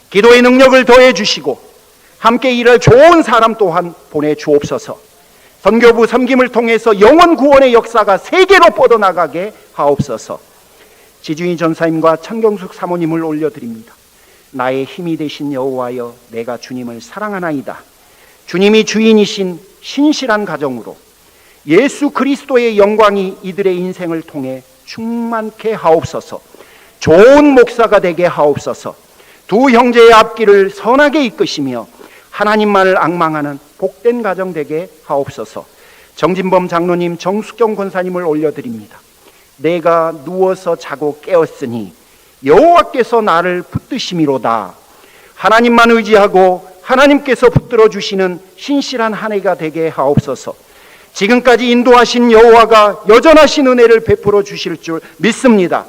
기도의 능력을 더해 주시고 함께 일할 좋은 사람 또한 보내주옵소서. 선교부 섬김을 통해서 영혼 구원의 역사가 세계로 뻗어나가게 하옵소서. 지중희 전사님과 천경숙 사모님을 올려드립니다. 나의 힘이 되신 여호와여, 내가 주님을 사랑하나이다. 주님이 주인이신 신실한 가정으로 예수 그리스도의 영광이 이들의 인생을 통해 충만케 하옵소서. 좋은 목사가 되게 하옵소서. 두 형제의 앞길을 선하게 이끄시며 하나님만을 앙망하는 복된 가정 되게 하옵소서. 정진범 장로님, 정수경 권사님을 올려드립니다. 내가 누워서 자고 깨었으니 여호와께서 나를 붙드심이로다. 하나님만 의지하고 하나님께서 붙들어 주시는 신실한 한 해가 되게 하옵소서. 지금까지 인도하신 여호와가 여전하신 은혜를 베풀어 주실 줄 믿습니다.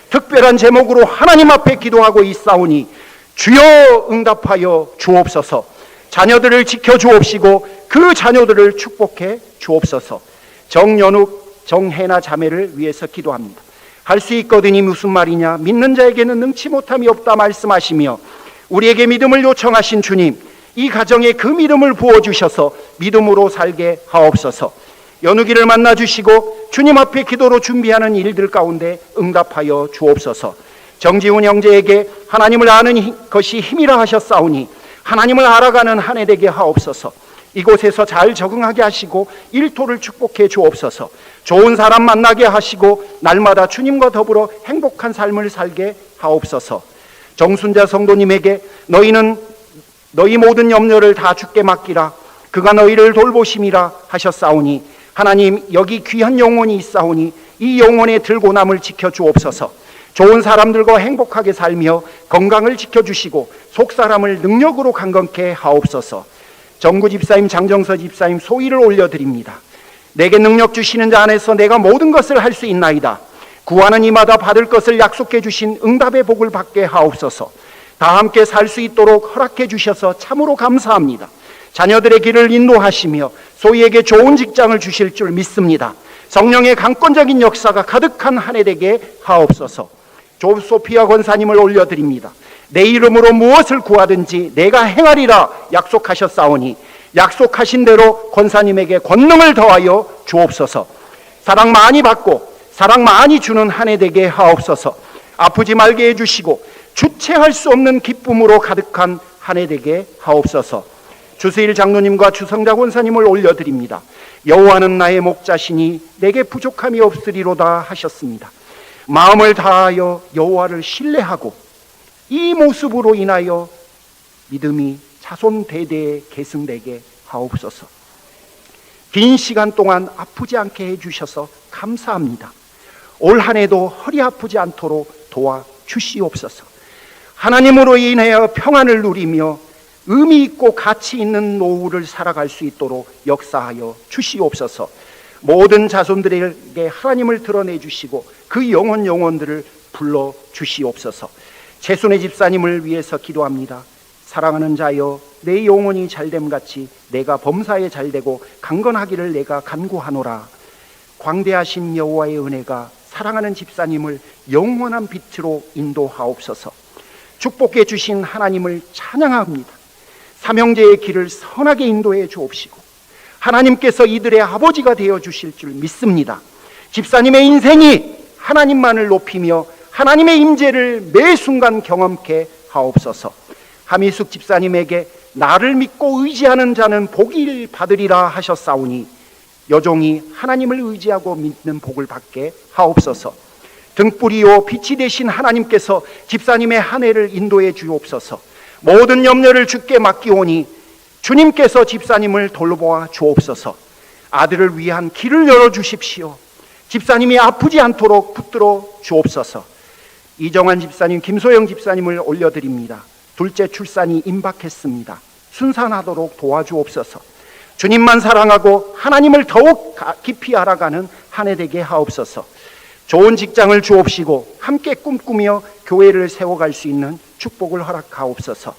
특별한 제목으로 하나님 앞에 기도하고 있사오니 주여 응답하여 주옵소서. 자녀들을 지켜 주옵시고 그 자녀들을 축복해 주옵소서. 정연욱, 정혜나 자매를 위해서 기도합니다. 할 수 있거든이 무슨 말이냐? 믿는 자에게는 능치 못함이 없다 말씀하시며 우리에게 믿음을 요청하신 주님, 이 가정에 그 믿음을 부어주셔서 믿음으로 살게 하옵소서. 연우기를 만나주시고 주님 앞에 기도로 준비하는 일들 가운데 응답하여 주옵소서. 정지훈 형제에게 하나님을 아는 것이 힘이라 하셨사오니 하나님을 알아가는 한 해 되게 하옵소서. 이곳에서 잘 적응하게 하시고 일토를 축복해 주옵소서. 좋은 사람 만나게 하시고 날마다 주님과 더불어 행복한 삶을 살게 하옵소서. 정순자 성도님에게 너희는 너희 모든 염려를 다 주께 맡기라. 그가 너희를 돌보심이라 하셨사오니 하나님, 여기 귀한 영혼이 있사오니 이 영혼의 들고남을 지켜주옵소서. 좋은 사람들과 행복하게 살며 건강을 지켜주시고 속사람을 능력으로 강건케 하옵소서. 정구 집사님, 장정서 집사님 소위를 올려드립니다. 내게 능력 주시는 자 안에서 내가 모든 것을 할 수 있나이다. 구하는 이마다 받을 것을 약속해 주신 응답의 복을 받게 하옵소서. 다 함께 살 수 있도록 허락해 주셔서 참으로 감사합니다. 자녀들의 길을 인도하시며 소희에게 좋은 직장을 주실 줄 믿습니다. 성령의 강권적인 역사가 가득한 한 해 되게 하옵소서. 조소피아 권사님을 올려드립니다. 내 이름으로 무엇을 구하든지 내가 행하리라 약속하셨사오니 약속하신 대로 권사님에게 권능을 더하여 주옵소서. 사랑 많이 받고 사랑 많이 주는 한 해 되게 하옵소서. 아프지 말게 해주시고 주체할 수 없는 기쁨으로 가득한 한 해 되게 하옵소서. 주세일 장로님과 주성자 권사님을 올려드립니다. 여호와는 나의 목자시니 내게 부족함이 없으리로다 하셨습니다. 마음을 다하여 여호와를 신뢰하고 이 모습으로 인하여 믿음이 자손 대대에 계승되게 하옵소서. 긴 시간 동안 아프지 않게 해주셔서 감사합니다. 올 한 해도 허리 아프지 않도록 도와주시옵소서. 하나님으로 인하여 평안을 누리며 의미 있고 가치 있는 노후를 살아갈 수 있도록 역사하여 주시옵소서. 모든 자손들에게 하나님을 드러내 주시고 그 영혼들을 불러 주시옵소서. 최순애 집사님을 위해서 기도합니다. 사랑하는 자여, 내 영혼이 잘됨같이 내가 범사에 잘되고 강건하기를 내가 간구하노라. 광대하신 여호와의 은혜가 사랑하는 집사님을 영원한 빛으로 인도하옵소서. 축복해 주신 하나님을 찬양합니다. 삼형제의 길을 선하게 인도해 주옵시고 하나님께서 이들의 아버지가 되어 주실 줄 믿습니다. 집사님의 인생이 하나님만을 높이며 하나님의 임재를 매 순간 경험케 하옵소서. 하미숙 집사님에게 나를 믿고 의지하는 자는 복을 받으리라 하셨사오니 여종이 하나님을 의지하고 믿는 복을 받게 하옵소서. 등불이요 빛이 되신 하나님께서 집사님의 한 해를 인도해 주옵소서. 모든 염려를 주께 맡기오니 주님께서 집사님을 돌보아 주옵소서. 아들을 위한 길을 열어주십시오. 집사님이 아프지 않도록 붙들어 주옵소서. 이정환 집사님, 김소영 집사님을 올려드립니다. 둘째 출산이 임박했습니다. 순산하도록 도와주옵소서. 주님만 사랑하고 하나님을 더욱 깊이 알아가는 한 해 되게 하옵소서. 좋은 직장을 주옵시고 함께 꿈꾸며 교회를 세워갈 수 있는 축복을 허락하옵소서.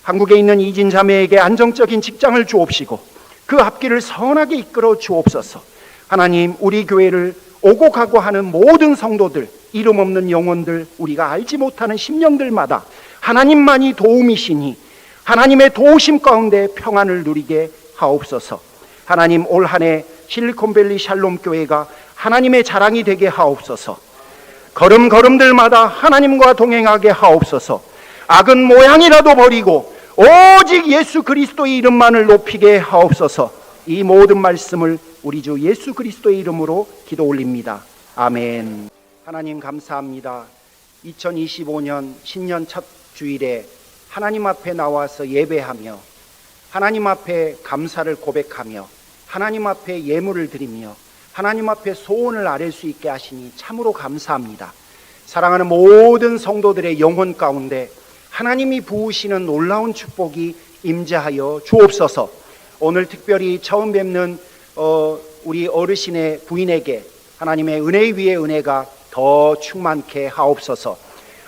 한국에 있는 이진 자매에게 안정적인 직장을 주옵시고 그 앞길을 선하게 이끌어 주옵소서. 하나님, 우리 교회를 오고 가고 하는 모든 성도들, 이름 없는 영혼들, 우리가 알지 못하는 심령들마다 하나님만이 도움이시니 하나님의 도우심 가운데 평안을 누리게 하옵소서. 하나님, 올 한 해 실리콘밸리 샬롬 교회가 하나님의 자랑이 되게 하옵소서. 걸음걸음들마다 하나님과 동행하게 하옵소서. 악은 모양이라도 버리고 오직 예수 그리스도의 이름만을 높이게 하옵소서. 이 모든 말씀을 우리 주 예수 그리스도의 이름으로 기도 올립니다. 아멘. 하나님 감사합니다. 2025년 신년 첫 주일에 하나님 앞에 나와서 예배하며 하나님 앞에 감사를 고백하며 하나님 앞에 예물을 드리며 하나님 앞에 소원을 아뢰 수 있게 하시니 참으로 감사합니다. 사랑하는 모든 성도들의 영혼 가운데 하나님이 부으시는 놀라운 축복이 임재하여 주옵소서. 오늘 특별히 처음 뵙는 우리 어르신의 부인에게 하나님의 은혜 위에 은혜가 더 충만케 하옵소서.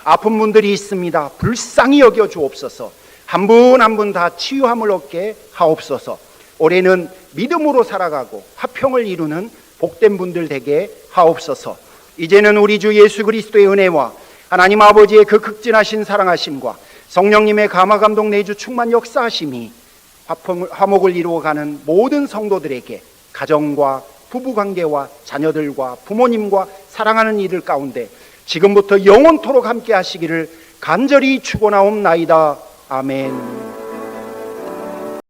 아픈 분들이 있습니다. 불쌍히 여겨 주옵소서. 한 분 한 분 다 치유함을 얻게 하옵소서. 올해는 믿음으로 살아가고 화평을 이루는 복된 분들 되게 하옵소서. 이제는 우리 주 예수 그리스도의 은혜와 하나님 아버지의 그 극진하신 사랑하심과 성령님의 감화감동 내주 충만 역사하심이 화목을 이루어가는 모든 성도들에게 가정과 부부관계와 자녀들과 부모님과 사랑하는 이들 가운데 지금부터 영원토록 함께 하시기를 간절히 축원하옵나이다. 아멘.